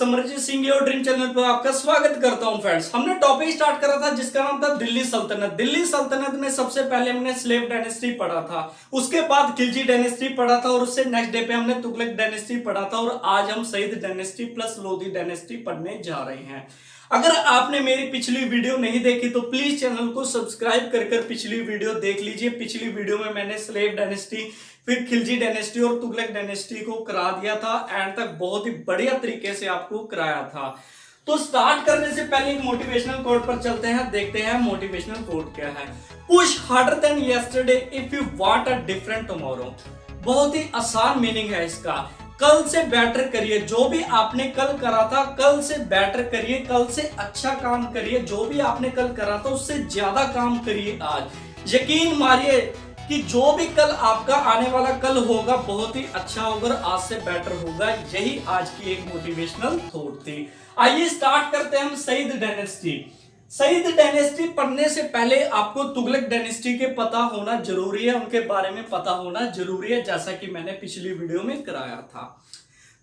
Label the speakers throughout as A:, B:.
A: समरजीत सिंह और dream channel पर आपका स्वागत करता हूं फ्रेंड्स। हमने टॉपिक स्टार्ट करा था जिसका नाम था दिल्ली सल्तनत। दिल्ली सल्तनत में सबसे पहले हमने स्लेव डायनेस्टी पढ़ा था, उसके बाद खिलजी डायनेस्टी पढ़ा था और उससे नेक्स्ट डे पे हमने तुगलक डायनेस्टी पढ़ा था और आज हम Sayyid dynasty plus Lodi dynasty पढ़ने जा रहे हैं। अगर आपने मेरी पिछली वीडियो नहीं देखी तो प्लीज चैनल को सब्सक्राइब कर पिछली वीडियो देख लीजिए। पिछली वीडियो में मैंने स्लेव डायनेस्टी, फिर खिलजी डायनेस्टी और तुगलक डायनेस्टी को करा दिया था, एंड तक बहुत ही बढ़िया तरीके से आपको कराया था। तो स्टार्ट करने से पहले एक मोटिवेशनल कोट पर चलते हैं, देखते हैं मोटिवेशनल कोट क्या है। Push harder than yesterday if you want a different tomorrow. बहुत ही आसान मीनिंग है इसका। कल से बेटर करिए, जो भी आपने कल करा था कल से बेटर करिए, कल से अच्छा काम करिए। जो भी आपने कल करा था उससे ज्यादा काम करिए आज। यकीन मानिए कि जो भी कल आपका आने वाला कल होगा बहुत ही अच्छा होगा, आज से बेटर होगा। यही आज की एक मोटिवेशनल थॉट थी। आइए स्टार्ट करते हैं हम सईद डायनेस्टी। सईद डायनेस्टी पढ़ने से पहले आपको तुगलक डायनेस्टी के पता होना जरूरी है, उनके बारे में पता होना जरूरी है, जैसा कि मैंने पिछली वीडियो में कराया था।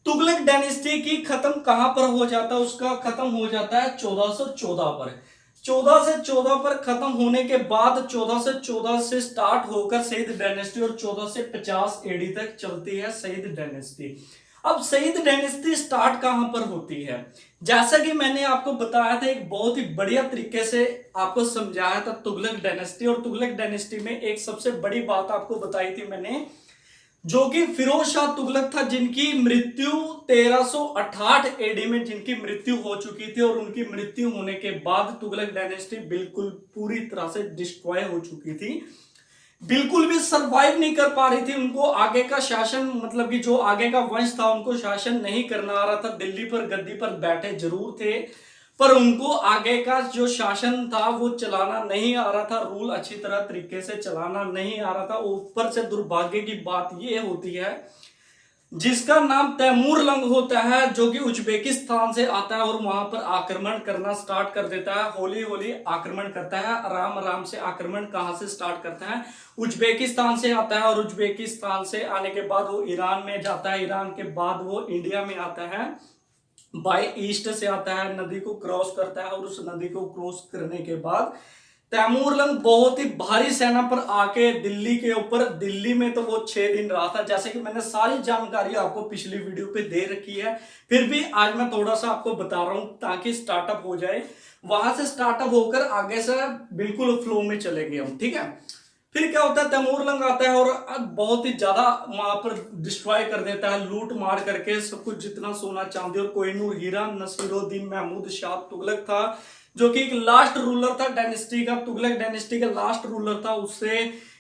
A: तुगलक डायनेस्टी की खत्म कहां पर हो जाता है? उसका खत्म हो जाता है 1414 पर। 1414 पर खत्म होने के बाद 1414 से स्टार्ट होकर सईद डायनेस्टी और 1450 एडी तक चलती है सईद डायनेस्टी। अब सईद डायनेस्टी स्टार्ट कहां पर होती है? जैसा कि मैंने आपको बताया था, एक बहुत ही बढ़िया तरीके से आपको समझाया था तुगलक डायनेस्टी। और तुगलक डायनेस्टी में एक सबसे बड़ी बात आपको बताई थी मैंने, जो कि फिरोज शाह तुगलक था, जिनकी मृत्यु 1368 एडी में जिनकी मृत्यु हो चुकी थी। और उनकी मृत्यु होने के बाद तुगलक डायनेस्टी बिल्कुल पूरी तरह से डिस्ट्रॉय हो चुकी थी, बिल्कुल भी सरवाइव नहीं कर पा रही थी। उनको आगे का शासन, मतलब कि जो आगे का वंश था, उनको शासन नहीं करना आ रहा था। दिल्ली पर गद्दी पर बैठे जरूर थे, पर उनको आगे का जो शासन था वो चलाना नहीं आ रहा था, रूल अच्छी तरह तरीके से चलाना नहीं आ रहा था। ऊपर से दुर्भाग्य की बात ये होती है, जिसका नाम तैमूर लंग होता है, जो कि उज्बेकिस्तान से आता है और वहां पर आक्रमण करना स्टार्ट कर देता है। हौली हौली आक्रमण करता है, आराम आराम से आक्रमण कहां से स्टार्ट करता है? उज्बेकिस्तान से आता है। और उज्बेकिस्तान से आने के बाद वो ईरान में जाता है, ईरान के बाद वो इंडिया में आता है, बाय ईस्ट से आता है, नदी को क्रॉस करता है। और उस नदी को क्रॉस करने के बाद तैमूरलंग बहुत ही भारी सेना पर आके दिल्ली के ऊपर, दिल्ली में तो वो 6 दिन रहा था। जैसे कि मैंने सारी जानकारी आपको पिछली वीडियो पे दे रखी है, फिर भी आज मैं थोड़ा सा आपको बता रहा हूं ताकि स्टार्टअप हो जाए। वहां से स्टार्टअप होकर आगे से बिल्कुल फ्लो में चलेंगे हम, ठीक है। फिर क्या होता है, तैमूरलंग आता है और बहुत ही ज्यादा वहां पर डिस्ट्रॉय कर देता है, लूट मार करके सब कुछ, जितना सोना चांदी और कोहिनूर हीरा। नसीरुद्दीन महमूद शाह तुगलक था, जो कि एक लास्ट रूलर था डायनेस्टी का, तुगलक डायनेस्टी का लास्ट रूलर था। उससे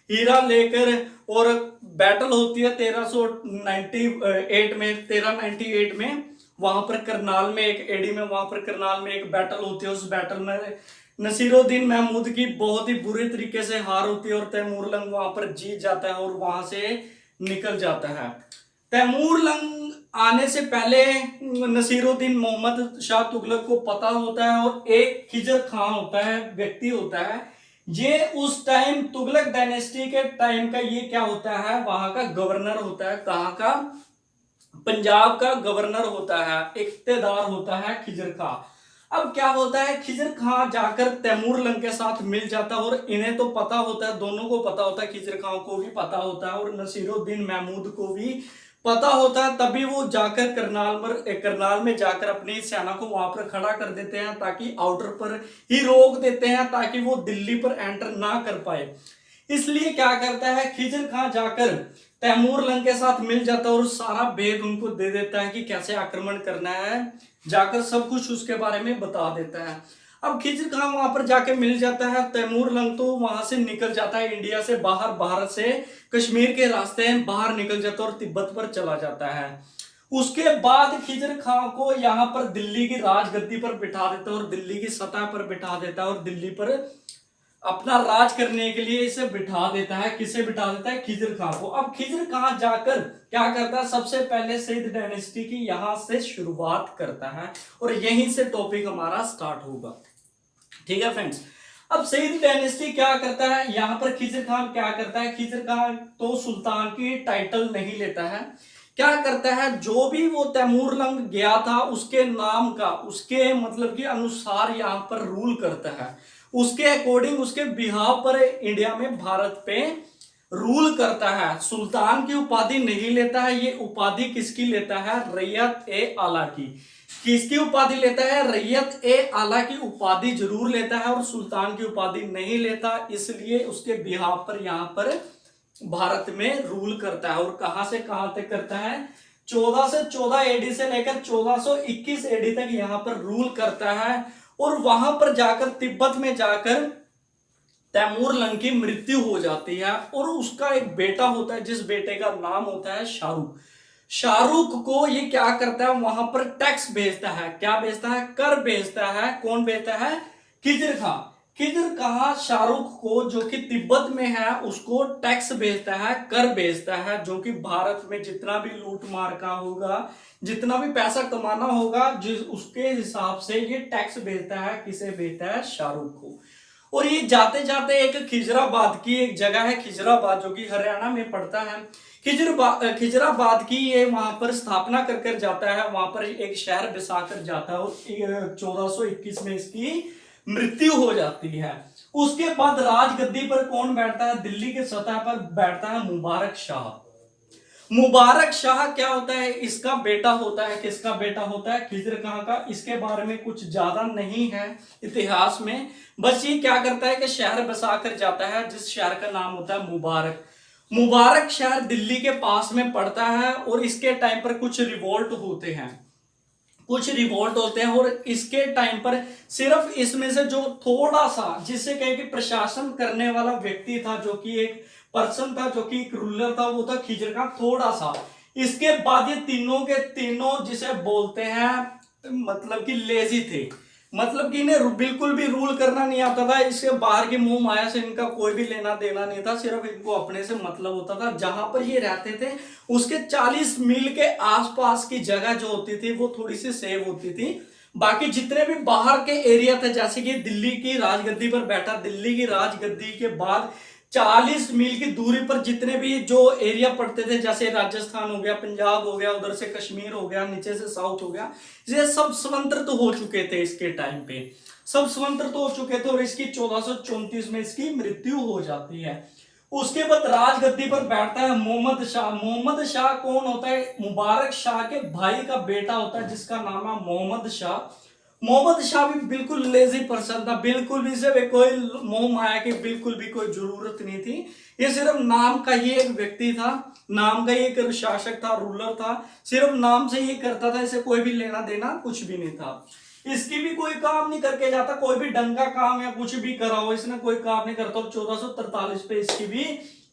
A: हीरा लेकर और बैटल होती है 1398 में वहां पर करनाल में, एक एडी में, वहां पर करनाल में एक बैटल होती है। उस बैटल में नसीरुद्दीन महमूद की बहुत ही बुरी तरीके से हार होती है और तैमूरलंग वहां पर जीत जाता है और वहां से निकल जाता है। तैमूरलंग आने से पहले नसीरुद्दीन मोहम्मद शाह तुगलक को पता होता है, और एक खिजर खां होता है, व्यक्ति होता है, ये उस टाइम तुगलक डायनेस्टी के टाइम का ये क्या होता है, वहां का गवर्नर होता है। कहां का? पंजाब का गवर्नर होता है, इख्तेदार होता है खिजर खां। अब क्या होता है, खिजर खां जाकर तैमूरलंग के साथ मिल जाता है, और इन्हें तो पता होता है, दोनों को पता होता है, खिजर खां को भी पता होता है और नसीरुद्दीन महमूद को भी पता होता है। तभी वो जाकर करनाल में जाकर अपनी सेना को वहां पर खड़ा कर देते हैं, ताकि आउटर पर ही रोक देते हैं, ताकि वो दिल्ली पर एंटर ना कर पाए। इसलिए क्या करता है, खिजर खां जाकर तैमूरलंग के साथ मिल जाता है और सारा भेद उनको दे देता है कि कैसे आक्रमण करना है, जाकर सब कुछ उसके बारे में बता देता है। अब खिजर खां वहां पर जाके मिल जाता है, तैमूरलंग तो वहां से निकल जाता है, इंडिया से बाहर, भारत से कश्मीर के रास्ते बाहर निकल जाता है और तिब्बत पर चला जाता है। उसके बाद खिजर खां को यहाँ पर दिल्ली की राजगद्दी पर बिठा देता है और दिल्ली की सतह पर बिठा देता है और दिल्ली पर अपना राज करने के लिए इसे बिठा देता है। किसे बिठा देता है? खिजर खां को। अब खिजर खां जाकर क्या करता है, सबसे पहले सईद डायनेस्टी की यहां से शुरुआत करता है और यहीं से टॉपिक हमारा स्टार्ट होगा, ठीक है फ्रेंड्स। अब सईद डायनेस्टी क्या करता है, यहां पर खिजर खान क्या करता है, खिजर खान तो सुल्तान की टाइटल नहीं लेता है, क्या करता है, जो भी वो तैमूरलंग गया था उसके नाम का, उसके मतलब के अनुसार यहाँ पर रूल करता है, उसके अकॉर्डिंग, उसके बिहाव पर इंडिया में, भारत पे रूल करता है। सुल्तान की उपाधि नहीं लेता है। ये उपाधि किसकी लेता है? रैयत ए आला की। किसकी उपाधि लेता है? रैयत ए आला की उपाधि जरूर लेता है और सुल्तान की उपाधि नहीं लेता, इसलिए उसके बिहाव पर यहाँ पर भारत में रूल करता है। और कहां से कहां तक करता है? 14 से 14 एडी से लेकर 1421 एडी तक यहां पर रूल करता है। और वहां पर जाकर, तिब्बत में जाकर तैमूरलंग की मृत्यु हो जाती है और उसका एक बेटा होता है, जिस बेटे का नाम होता है शाहरुख। शाहरुख को ये क्या करता है, वहां पर टैक्स भेजता है। क्या भेजता है? कर भेजता है। कौन भेजता है? खिजर खां। खिजर खां शाहरुख को, जो कि तिब्बत में है, उसको टैक्स भेजता है, कर भेजता है, जो कि भारत में जितना भी लूट मार का होगा, जितना भी पैसा कमाना होगा, जिस उसके हिसाब से ये टैक्स भेजता है। किसे भेजता है? शाहरुख को। और ये जाते जाते एक खिजराबाद की एक जगह है, खिजराबाद, जो कि हरियाणा में पड़ता है। खिजराबाद की ये वहां पर स्थापना कर कर जाता है, वहां पर एक शहर बसा कर जाता है और 1421 में इसकी मृत्यु हो जाती है। उसके बाद राजगद्दी पर कौन बैठता है? दिल्ली के सतह पर बैठता है मुबारक शाह। मुबारक शाह क्या होता है? इसका बेटा होता है। किसका बेटा होता है? खिजर खां का। इसके बारे में कुछ ज्यादा नहीं है इतिहास में, बस ये क्या करता है कि शहर बसा कर जाता है, जिस शहर का नाम होता है मुबारक। मुबारक शहर दिल्ली के पास में पड़ता है और इसके टाइम पर कुछ रिवोल्ट होते हैं, और इसके टाइम पर सिर्फ इसमें से जो थोड़ा सा, जिससे कहे कि प्रशासन करने वाला व्यक्ति था, जो कि एक पर्सन था, जो कि एक रूलर था, वो था खिजर खां, थोड़ा सा। इसके बाद ये तीनों के तीनों जिसे बोलते हैं मतलब कि लेजी थे, मतलब कि इन्हें बिल्कुल भी रूल करना नहीं आता था। इसके बाहर की मोह माया से इनका कोई भी लेना देना नहीं था, सिर्फ इनको अपने से मतलब होता था। जहां पर ये रहते थे उसके 40 मील के आसपास की जगह जो होती थी वो थोड़ी सी सेव होती थी। बाकी जितने भी बाहर के एरिया थे, जैसे कि दिल्ली की राजगद्दी पर बैठा, दिल्ली की राजगद्दी के बाद 40 मील की दूरी पर जितने भी जो एरिया पड़ते थे, जैसे राजस्थान हो गया, पंजाब हो गया, उधर से कश्मीर हो गया, नीचे से साउथ हो गया, ये सब स्वतंत्र तो हो चुके थे। इसके टाइम पे सब स्वतंत्र तो हो चुके थे और इसकी 1434 में इसकी मृत्यु हो जाती है। उसके बाद राजगद्दी पर बैठता है मोहम्मद शाह। मोहम्मद शाह कौन होता है? मुबारक शाह के भाई का बेटा होता है, जिसका नाम है मोहम्मद शाह। मोहम्मद शाह भी बिल्कुल लेजी पर्सन था, बिल्कुल भी से कोई मोह माया की बिल्कुल भी कोई जरूरत नहीं थी। ये सिर्फ नाम का ही एक व्यक्ति था, नाम का ही एक शासक था, रूलर था, सिर्फ नाम से ही करता था, इसे कोई भी लेना देना कुछ भी नहीं था। इसकी भी कोई काम नहीं करके जाता, कोई भी ढंग का काम या कुछ भी करा हो इसने, कोई काम नहीं करता। 1443 पे इसकी भी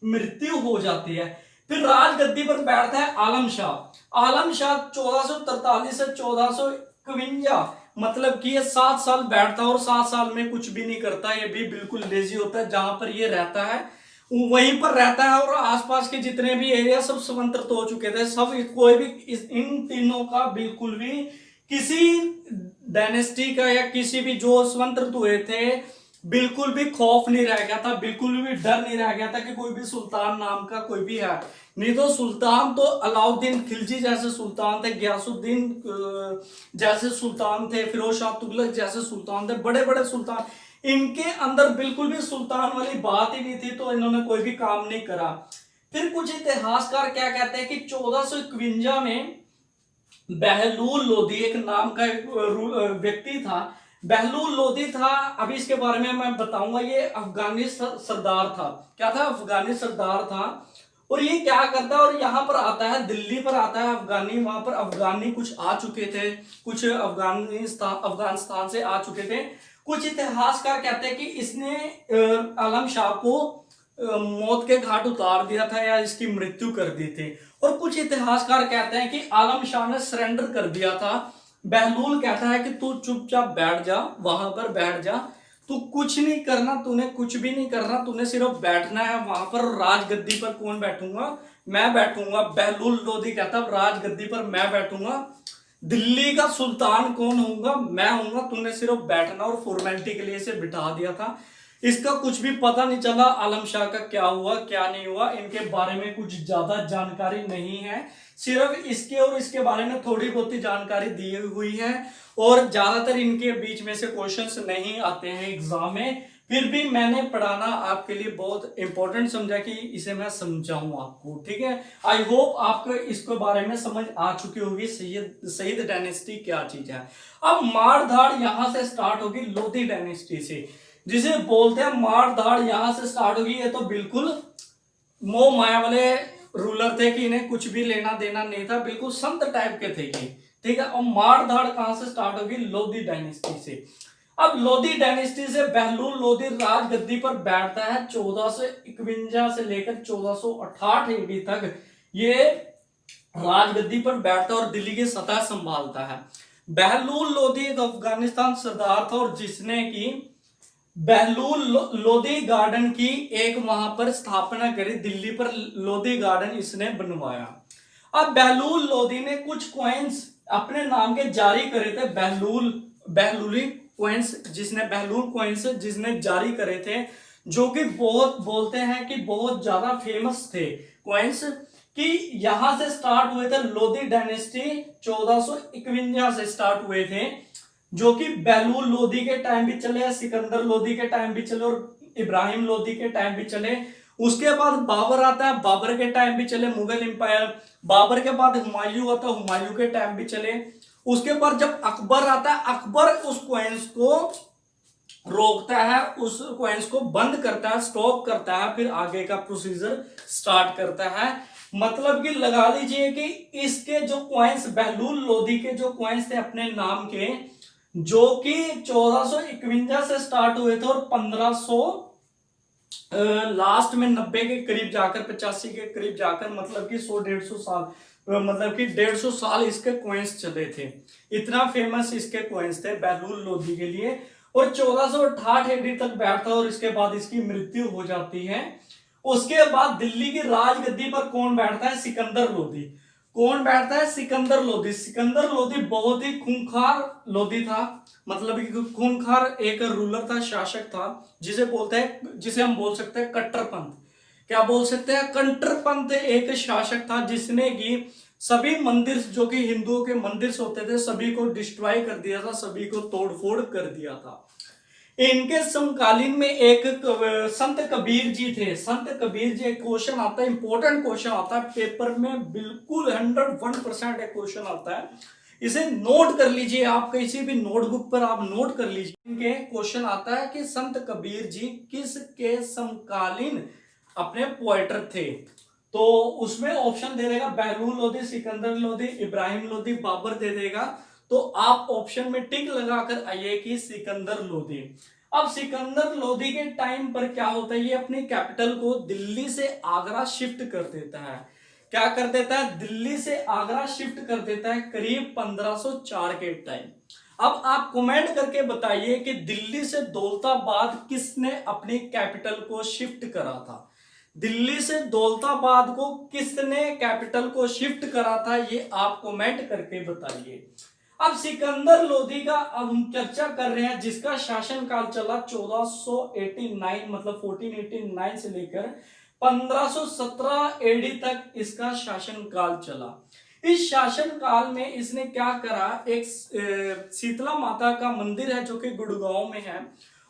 A: मृत्यु हो जाती है। फिर राजगद्दी पर बैठता है आलम शाह। आलम शाह 1443 से 1451, मतलब कि ये 7 साल बैठता है और 7 साल में कुछ भी नहीं करता। ये भी बिल्कुल लेजी होता है। जहां पर ये रहता है वहीं पर रहता है और आसपास के जितने भी एरिया सब स्वतंत्र हो चुके थे, सब कोई भी इन तीनों का बिल्कुल भी किसी डायनेस्टी का या किसी भी जो स्वतंत्र हुए थे बिल्कुल भी खौफ नहीं रह गया था, बिल्कुल भी डर नहीं रह गया था कि कोई भी सुल्तान नाम का कोई भी है। नहीं तो सुल्तान तो अलाउद्दीन खिलजी जैसे सुल्तान थे, गयासुद्दीन जैसे सुल्तान थे, फिरोज शाह तुगलक जैसे सुल्तान थे, बड़े बड़े सुल्तान, इनके अंदर बिल्कुल भी सुल्तान वाली बात ही नहीं थी, तो इन्होंने कोई भी काम नहीं करा। फिर कुछ इतिहासकार क्या कहते हैं कि 1451 में बहलूल लोधी एक नाम का एक व्यक्ति था, बहलूल लोधी था। अभी इसके बारे में मैं बताऊंगा। ये अफगानी सरदार था। क्या था? अफगानी सरदार था। और ये क्या करता है, और यहाँ पर आता है, दिल्ली पर आता है अफगानी। वहां पर अफगानी कुछ आ चुके थे, कुछ अफगानिस्तान से आ चुके थे। कुछ इतिहासकार कहते हैं कि इसने आलम शाह को मौत के घाट उतार दिया था या इसकी मृत्यु कर दी थी। और कुछ इतिहासकार कहते हैं कि आलम शाह ने सरेंडर कर दिया था। बहलूल कहता है कि तू चुपचाप बैठ जा, वहां पर बैठ जा, तू कुछ नहीं करना, तूने कुछ भी नहीं करना, तूने सिर्फ बैठना है वहां पर। राजगद्दी पर कौन बैठूंगा? मैं बैठूंगा। बहलूल लोधी कहता राजगद्दी पर मैं बैठूंगा, दिल्ली का सुल्तान कौन होऊंगा? मैं होऊंगा, तूने सिर्फ बैठना। और फॉर्मेलिटी के लिए इसे बिठा दिया था। इसका कुछ भी पता नहीं चला, आलम शाह का क्या हुआ क्या नहीं हुआ, इनके बारे में कुछ ज्यादा जानकारी नहीं है। सिर्फ इसके और इसके बारे में थोड़ी बहुत ही जानकारी दी हुई है, और ज्यादातर इनके बीच में से क्वेश्चंस नहीं आते हैं एग्जाम में। फिर भी मैंने पढ़ाना आपके लिए बहुत इंपॉर्टेंट समझा कि इसे मैं समझाऊं आपको, ठीक है। आई होप आपको इसके बारे में समझ आ चुकी होगी सईद डायनेस्टी क्या चीज है। अब मारधाड़ यहां से स्टार्ट होगी लोधी डायनेस्टी से, जिसे बोलते हैं मारधाड़ यहां से स्टार्ट होगी। ये तो बिल्कुल मोह माया वाले रूलर थे कि इन्हें कुछ भी लेना देना नहीं था, बिल्कुल संत टाइप के थे ये, ठीक है। और मारधाड़ कहां से स्टार्ट होगी? लोधी डायनेस्टी से। अब लोधी डायनेस्टी से बहलूल लोधी राजगद्दी पर बैठता है 1451 से लेकर 1468 ईडी तक ये राजगद्दी पर बैठता है और दिल्ली की सतह संभालता है। बहलूल लोधी एक अफगानिस्तान सरदार था, और जिसने की बहलूल लोधी गार्डन की एक वहां पर स्थापना करी, दिल्ली पर लोधी गार्डन इसने बनवाया। अब बहलूल लोधी ने कुछ कॉइन्स अपने नाम के जारी करे थे, बहलूली कॉइन्स, बहलूल कॉइन्स जिसने जारी करे थे, जो कि बहुत बोलते हैं कि बहुत ज्यादा फेमस थे कॉइन्स, कि यहां से स्टार्ट हुए थे लोधी डायनेस्टी 1451 से स्टार्ट हुए थे, जो कि बहलूल लोधी के टाइम भी चले, सिकंदर लोधी के टाइम भी चले, और इब्राहिम लोधी के टाइम भी चले। उसके बाद बाबर आता है, बाबर के टाइम भी चले मुगल एम्पायर। बाबर के बाद हुमायूं आता है, हुमायूं के टाइम भी चले। उसके बाद जब अकबर आता है, अकबर उस कॉइन्स को रोकता है, उस कॉइन्स को बंद करता है, स्टॉप करता है, फिर आगे का प्रोसीजर स्टार्ट करता है। मतलब कि लगा लीजिए कि इसके जो कॉइन्स, बहलूल लोधी के जो कॉइन्स थे अपने नाम के, जो कि 1451 से स्टार्ट हुए थे और 1500 लास्ट में 90 के करीब जाकर, 85 के करीब जाकर, मतलब कि 100-150 साल, मतलब कि 150 साल इसके कॉइन्स चले थे। इतना फेमस इसके कॉइन्स थे बहलूल लोधी के लिए। और 1468 एडी तक बैठता और इसके बाद इसकी मृत्यु हो जाती है। उसके बाद दिल्ली की राजगद्दी पर कौन बैठता है? सिकंदर लोधी। कौन बैठता है? सिकंदर लोधी। सिकंदर लोधी बहुत ही खूंखार लोधी था, मतलब कि खूंखार एक रूलर था, शासक था, जिसे हम बोल सकते हैं कट्टरपंथ। क्या बोल सकते हैं? कट्टरपंथ एक शासक था, जिसने की सभी मंदिर, जो कि हिंदुओं के मंदिर होते थे, सभी को डिस्ट्रॉय कर दिया था, सभी को तोड़फोड़ कर दिया था। इनके समकालीन में एक संत कबीर जी थे। संत कबीर जी, एक क्वेश्चन आता है, इंपॉर्टेंट क्वेश्चन आता है पेपर में, बिल्कुल 101% एक क्वेश्चन आता है, इसे नोट कर लीजिए आप, किसी भी नोटबुक पर आप नोट कर लीजिए। इनके क्वेश्चन आता है कि संत कबीर जी किसके समकालीन अपने पोएटर थे? तो उसमें ऑप्शन दे देगा बहलूल लोधी, सिकंदर लोधी, इब्राहिम लोधी, बाबर दे देगा। तो आप ऑप्शन में टिक लगाकर आइए कि सिकंदर लोधी। अब सिकंदर लोधी के टाइम पर क्या होता है, ये अपनी कैपिटल को दिल्ली से आगरा शिफ्ट कर देता है। क्या कर देता है? दिल्ली से आगरा शिफ्ट कर देता है करीब 1504 के टाइम। अब आप कमेंट करके बताइए कि दिल्ली से दौलताबाद किसने अपनी कैपिटल को शिफ्ट करा था? दिल्ली से दौलताबाद को किसने कैपिटल को शिफ्ट करा था? ये आप कमेंट करके बताइए। अब सिकंदर लोधी का अब हम चर्चा कर रहे हैं, जिसका शासनकाल चला 1489, मतलब 1489 से लेकर 1517 एडी तक इसका शासनकाल चला। इस शासनकाल में इसने क्या करा, एक शीतला माता का मंदिर है जो कि गुड़गांव में है,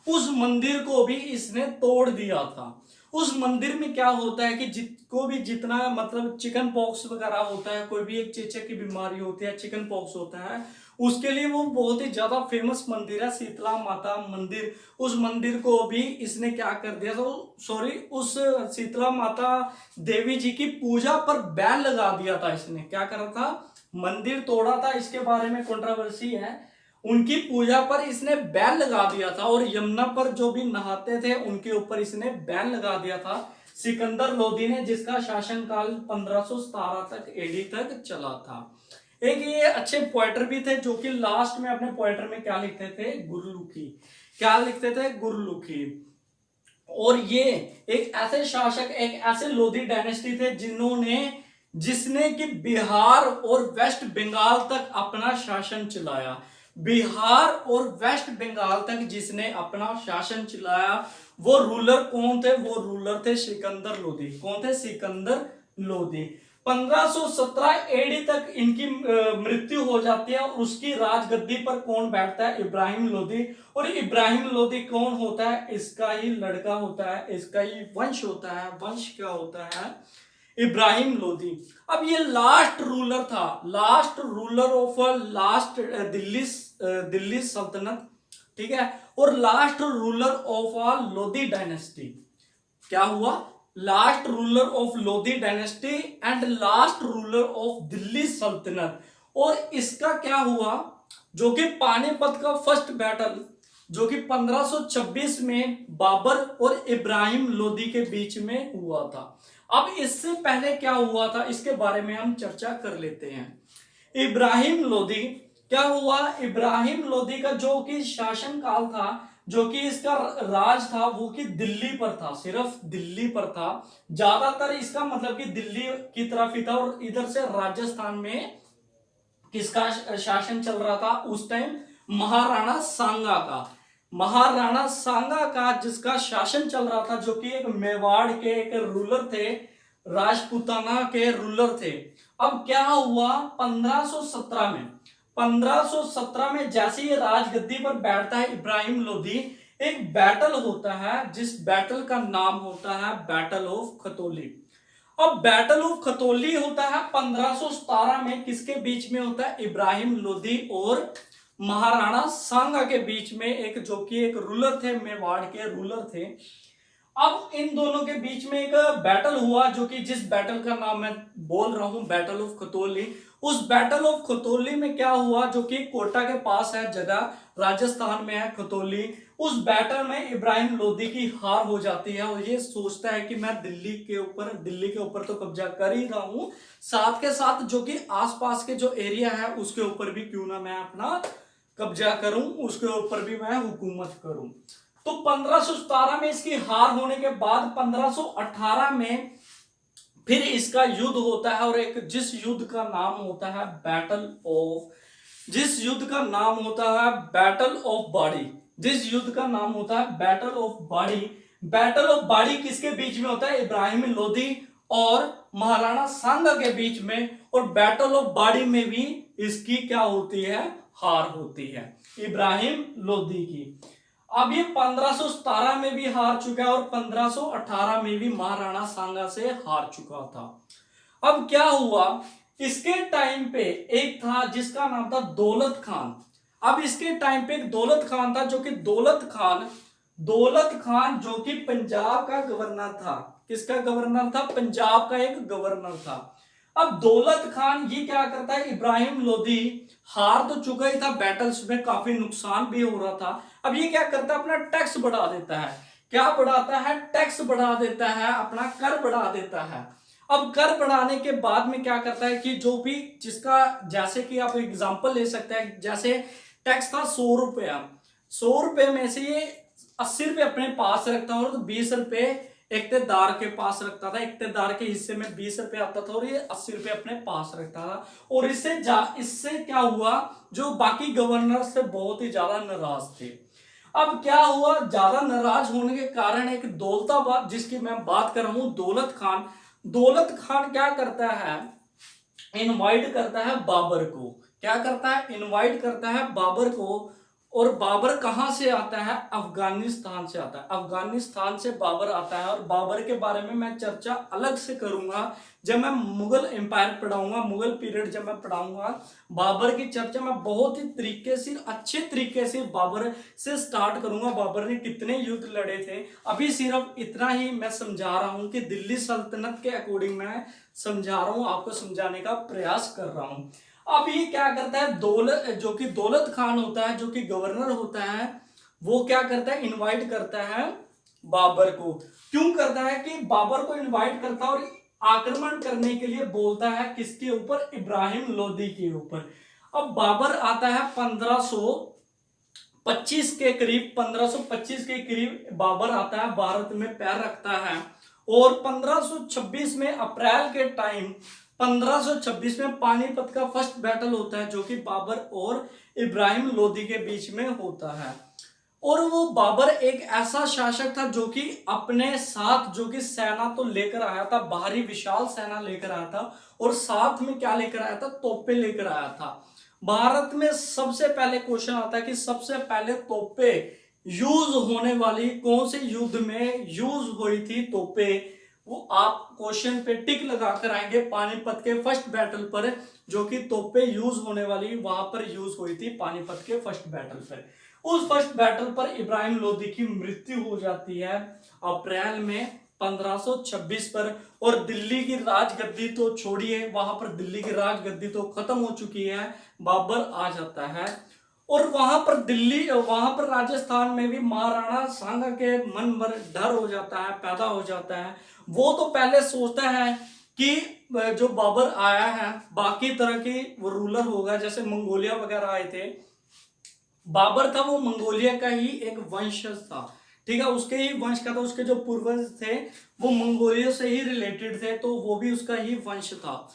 A: उस मंदिर को भी इसने तोड़ दिया था। उस मंदिर में क्या होता है कि जिसको भी जितना, मतलब चिकन पॉक्स वगैरह होता है, कोई भी एक चेचक की बीमारी होती है, चिकन पॉक्स होता है, उसके लिए वो बहुत ही ज्यादा फेमस मंदिर है शीतला माता मंदिर। उस मंदिर को भी इसने क्या कर दिया था, उस शीतला माता देवी जी की पूजा पर बैन लगा दिया था। इसने क्या करा था? मंदिर तोड़ा था, इसके बारे में कंट्रोवर्सी है। उनकी पूजा पर इसने बैन लगा दिया था, और यमुना पर जो भी नहाते थे उनके ऊपर इसने बैन लगा दिया था सिकंदर लोधी ने, जिसका शासनकाल 1517 तक एडी तक चला था। एक ये अच्छे पोएटर भी थे, जो कि लास्ट में अपने पोएटर में क्या लिखते थे? गुरमुखी। क्या लिखते थे? गुरमुखी। और ये एक ऐसे शासक, एक ऐसे लोधी डायनेस्टी थे जिसने कि बिहार और वेस्ट बंगाल तक अपना शासन चलाया। बिहार और वेस्ट बंगाल तक जिसने अपना शासन चलाया वो रूलर कौन थे? वो रूलर थे सिकंदर लोदी। कौन थे? सिकंदर लोदी। 1517 एडी तक इनकी मृत्यु हो जाती है और उसकी राजगद्दी पर कौन बैठता है? इब्राहिम लोदी। और इब्राहिम लोदी कौन होता है? इसका ही लड़का होता है, इसका ही वंश होता है। वंश क्या होता है? इब्राहिम लोदी। अब ये लास्ट रूलर था, last ruler of last Delhi सल्तनत, ठीक है, और last ruler of Lodi dynasty. क्या हुआ? Last ruler of Lodi dynasty and last ruler of Delhi सल्तनत। और इसका क्या हुआ? जो कि पानीपत का फर्स्ट बैटल जो कि 1526 में बाबर और इब्राहिम लोदी के बीच में हुआ था। अब इससे पहले क्या हुआ था इसके बारे में हम चर्चा कर लेते हैं। इब्राहिम लोदी क्या हुआ? इब्राहिम लोदी का जो कि शासन काल था, जो कि इसका राज था वो कि दिल्ली पर था, सिर्फ दिल्ली पर था। ज्यादातर इसका मतलब कि दिल्ली की तरफ ही था और इधर से राजस्थान में किसका शासन चल रहा था उस टाइम? महाराणा सांगा का। महाराणा सांगा का जिसका शासन चल रहा था, जो कि एक मेवाड़ के एक रूलर थे, राजपूताना के रूलर थे। अब क्या हुआ? 1517 में जैसे ही राजगद्दी पर बैठता है इब्राहिम लोदी, एक बैटल होता है जिस बैटल का नाम होता है बैटल ऑफ खतौली। अब बैटल ऑफ खतौली होता है 1517 में। किसके बीच में होता है? इब्राहिम लोदी और महाराणा सांगा के बीच में, एक जो कि एक रूलर थे, मेवाड़ के रूलर थे। अब इन दोनों के बीच में एक बैटल हुआ, जो कि जिस बैटल का नाम मैं बोल रहा हूं बैटल ऑफ खतौली। उस बैटल ऑफ खतौली में क्या हुआ? जो कि कोटा के पास है जगह, राजस्थान में है खतौली। उस बैटल में इब्राहिम लोदी की हार हो जाती है और ये सोचता है कि मैं दिल्ली के ऊपर तो कब्जा कर ही रहा हूं, साथ के साथ जो कि आसपास के जो एरिया है उसके ऊपर भी क्यों ना मैं अपना कब्जा करूं, उसके ऊपर भी मैं हुकूमत करूं। तो 1517 में इसकी हार होने के बाद 1518 में फिर इसका युद्ध होता है और एक जिस युद्ध का नाम होता है बैटल ऑफ बाड़ी। जिस युद्ध का नाम होता है बैटल ऑफ बाड़ी। बैटल ऑफ बाड़ी किसके बीच में होता है? इब्राहिम लोदी और महाराणा सांगा के बीच में। और बैटल ऑफ बाड़ी में भी इसकी क्या होती है? हार होती है इब्राहिम लोदी की। अब ये 1517 में भी हार चुका है और 1518 में भी महाराणा सांगा से हार चुका था। अब क्या हुआ? इसके टाइम पे एक था जिसका नाम था दौलत खान। अब इसके टाइम पे एक दौलत खान था, जो कि दौलत खान जो कि पंजाब का गवर्नर था। किसका गवर्नर था? पंजाब का एक गवर्नर था। अब दौलत खान ये क्या करता है? इब्राहिम लोदी हार तो चुका ही था, बैटल्स में काफी नुकसान भी हो रहा था। अब ये क्या करता है? अपना टैक्स बढ़ा देता है। क्या बढ़ाता है? टैक्स बढ़ा देता है, अपना कर बढ़ा देता है। अब कर बढ़ाने के बाद में क्या करता है कि जो भी जिसका, जैसे कि आप एग्जांपल ले सकते हैं, जैसे टैक्स था 100 रुपया, 100 रुपए में से ये 80 रुपए अपने पास रखता है और 20 रुपए इक्तेदार के पास रखता था। इक्तेदार के हिस्से में 20 रुपए आता था और ये 80 रुपए अपने पास रखता था। और इससे क्या हुआ? जो बाकी गवर्नर से बहुत ही ज्यादा नाराज थे। अब क्या हुआ? ज्यादा नाराज होने के कारण एक दौलताबाद, जिसकी मैं बात कर रहा हूं, दौलत खान क्या करता है? इनवाइट करता है बाबर को। क्या करता है? इनवाइट करता है बाबर को। और बाबर कहां से आता है? अफगानिस्तान से आता है। अफगानिस्तान से बाबर आता है और बाबर के बारे में मैं चर्चा अलग से करूंगा जब मैं मुगल एम्पायर पढ़ाऊंगा, मुगल पीरियड जब मैं पढ़ाऊंगा। बाबर की चर्चा मैं बहुत ही तरीके से, अच्छे तरीके से बाबर से स्टार्ट करूंगा। बाबर ने कितने युद्ध लड़े थे। अभी सिर्फ इतना ही मैं समझा रहा हूं कि दिल्ली सल्तनत के अकॉर्डिंग मैं समझा रहा हूं, आपको समझाने का प्रयास कर रहा हूं। अब ये क्या करता है? जो कि दौलत खान होता है, जो कि गवर्नर होता है, वो क्या करता है? इनवाइट करता है बाबर को। क्यों करता है? कि बाबर को इनवाइट करता है और आक्रमण करने के लिए बोलता है। किसके ऊपर? इब्राहिम लोदी के ऊपर। अब बाबर आता है 1525 के करीब, 1525 के करीब बाबर आता है, भारत में पैर रखता है। और 1526 में अप्रैल के टाइम 1526 में पानीपत का फर्स्ट बैटल होता है, जो कि बाबर और इब्राहिम लोदी के बीच में होता है। और वो बाबर एक ऐसा शासक था जो कि अपने साथ जो कि सेना तो लेकर आया था, बाहरी विशाल सेना लेकर आया था, और साथ में क्या लेकर आया था, तोपे लेकर आया था। भारत में सबसे पहले क्वेश्चन आता है कि सबसे पहले तोपे यूज होने वाली कौन से युद्ध में यूज हुई थी तोपे, वो आप क्वेश्चन पे टिक लगाकर आएंगे। पानीपत के फर्स्ट बैटल पर जो कि तोपे यूज होने वाली वहां पर यूज हुई थी, पानीपत के फर्स्ट बैटल पर। उस फर्स्ट बैटल पर इब्राहिम लोदी की मृत्यु हो जाती है अप्रैल में 1526 पर। और दिल्ली की राजगद्दी तो छोड़िए, वहां पर दिल्ली की राजगद्दी तो खत्म हो चुकी है, बाबर आ जाता है। और वहां पर राजस्थान में भी महाराणा सांगा के मन पर डर हो जाता है, पैदा हो जाता है। वो तो पहले सोचता है कि जो बाबर आया है बाकी तरह की वो रूलर होगा, जैसे मंगोलिया वगैरह आए थे। बाबर था वो मंगोलिया का ही एक वंशज था, ठीक है, उसके ही वंश का था, उसके जो पूर्वज थे वो मंगोलिया से ही रिलेटेड थे, तो वो भी उसका ही वंश था।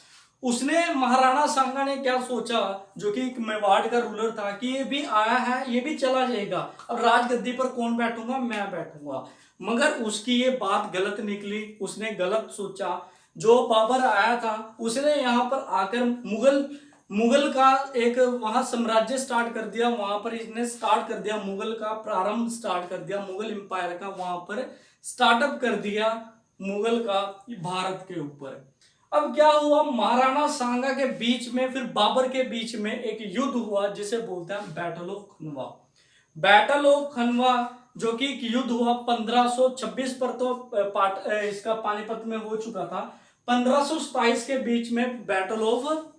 A: उसने महाराणा सांगा ने क्या सोचा, जो कि एक मेवाड़ का रूलर था, कि ये भी आया है ये भी चला जाएगा, अब राजगद्दी पर कौन बैठूंगा, मैं बैठूंगा। मगर उसकी ये बात गलत निकली, उसने गलत सोचा। जो बाबर आया था उसने यहाँ पर आकर मुगल का एक वहां साम्राज्य स्टार्ट कर दिया, वहां पर इसने स्टार्ट कर दिया, मुगल का प्रारंभ स्टार्ट कर दिया, मुगल एम्पायर का वहां पर स्टार्टअप कर दिया मुगल का भारत के ऊपर। अब क्या हुआ, महाराणा सांगा के बीच में फिर बाबर के बीच में एक युद्ध हुआ जिसे बोलते हैं battle of Khanwa. Battle of खनवा जो कि एक युद्ध हुआ 1526 पर, तो इसका पानीपत में हो चुका था। 1527 के बीच में बैटल ऑफ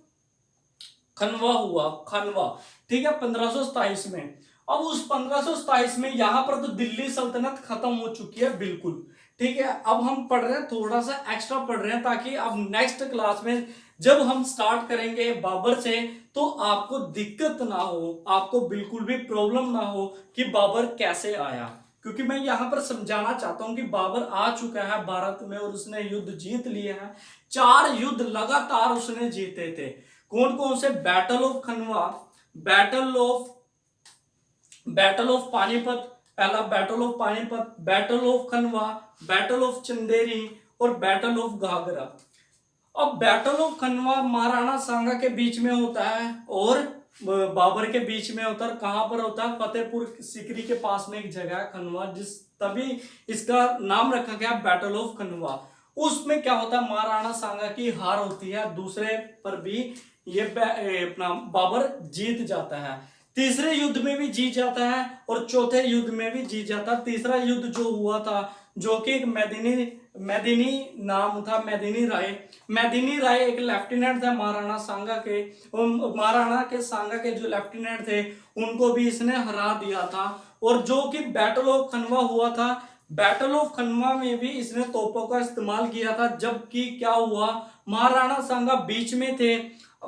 A: खनवा हुआ, खनवा, ठीक है, 1527 में। अब उस 1527 में यहां पर तो दिल्ली सल्तनत खत्म हो चुकी है बिल्कुल, ठीक है। अब हम पढ़ रहे हैं, थोड़ा सा एक्स्ट्रा पढ़ रहे हैं ताकि अब नेक्स्ट क्लास में जब हम स्टार्ट करेंगे बाबर से तो आपको दिक्कत ना हो, आपको बिल्कुल भी प्रॉब्लम ना हो कि बाबर कैसे आया, क्योंकि मैं यहां पर समझाना चाहता हूं कि बाबर आ चुका है भारत में और उसने युद्ध जीत लिए हैं। 4 युद्ध लगातार उसने जीते थे। कौन कौन से, battle of Khanwa, battle of Panipat, पहला battle of Panipat, battle of Khanwa, battle of Chanderi और बैटल ऑफ घाघरा। अब बैटल ऑफ खनवा महाराणा सांगा के बीच में होता है और बाबर के बीच में होता है। कहां पर होता है, फतेहपुर सीकरी के पास में एक जगह है खनवा, तभी इसका नाम रखा गया बैटल ऑफ खनवा। उसमें क्या होता है, महाराणा सांगा की हार होती है, दूसरे पर भी ये अपना बाबर जीत जाता है। तीसरे युद्ध में भी जीत जाता है और चौथे युद्ध में भी जीत जाता है। तीसरा युद्ध जो हुआ था जो कि एक मैदिनी नाम था, मैदिनी राय एक लेफ्टिनेंट था महाराणा सांगा के, और महाराणा के सांगा के जो लेफ्टिनेंट थे उनको भी इसने हरा दिया था। और जो कि बैटल ऑफ खनवा हुआ था, बैटल ऑफ खनवा में भी इसने तोपों का इस्तेमाल किया था। जबकि क्या हुआ, महाराणा सांगा बीच में थे,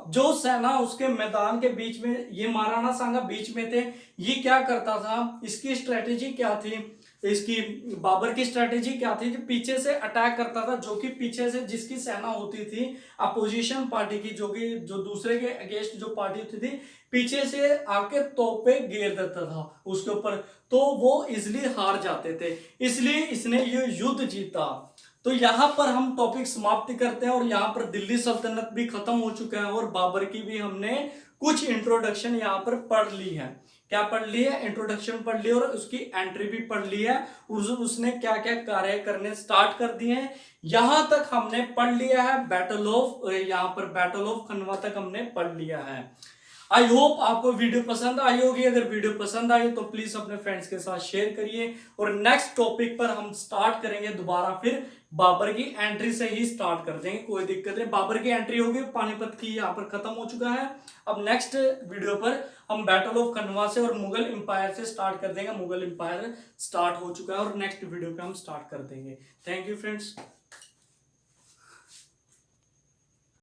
A: जो सेना उसके मैदान के बीच में, ये महाराणा सांगा बीच में थे। ये क्या करता था, इसकी स्ट्रेटेजी क्या थी, इसकी बाबर की स्ट्रेटेजी क्या थी, जो पीछे से अटैक करता था, जो कि पीछे से जिसकी सेना होती थी अपोजिशन पार्टी की, जो दूसरे के अगेंस्ट जो पार्टी होती थी, पीछे से आके तोपे घेर देता था उसके ऊपर, तो वो इजिली हार जाते थे, इसलिए इसने ये युद्ध जीता। तो यहां पर हम टॉपिक समाप्ति करते हैं और यहां पर दिल्ली सल्तनत भी खत्म हो चुका है और बाबर की भी हमने कुछ इंट्रोडक्शन यहां पर पढ़ ली है। क्या पढ़ ली है, इंट्रोडक्शन पढ़ ली और उसकी एंट्री भी पढ़ ली है, उसने क्या क्या कार्य करने स्टार्ट कर दिए हैं। यहां तक हमने पढ़ लिया है बैटल ऑफ खनवा तक हमने पढ़ लिया है। आई होप आपको वीडियो पसंद आई होगी। अगर वीडियो पसंद आई तो प्लीज अपने फ्रेंड्स के साथ शेयर करिए और नेक्स्ट टॉपिक पर हम स्टार्ट करेंगे दोबारा, फिर बाबर की एंट्री से ही स्टार्ट कर देंगे, कोई दिक्कत नहीं। बाबर की एंट्री होगी, पानीपत की यहाँ पर खत्म हो चुका है। अब नेक्स्ट वीडियो पर हम बैटल ऑफ खनवा से और मुगल एम्पायर से स्टार्ट कर देंगे। मुगल एम्पायर स्टार्ट हो चुका है और नेक्स्ट वीडियो पे हम स्टार्ट कर देंगे। Thank you friends.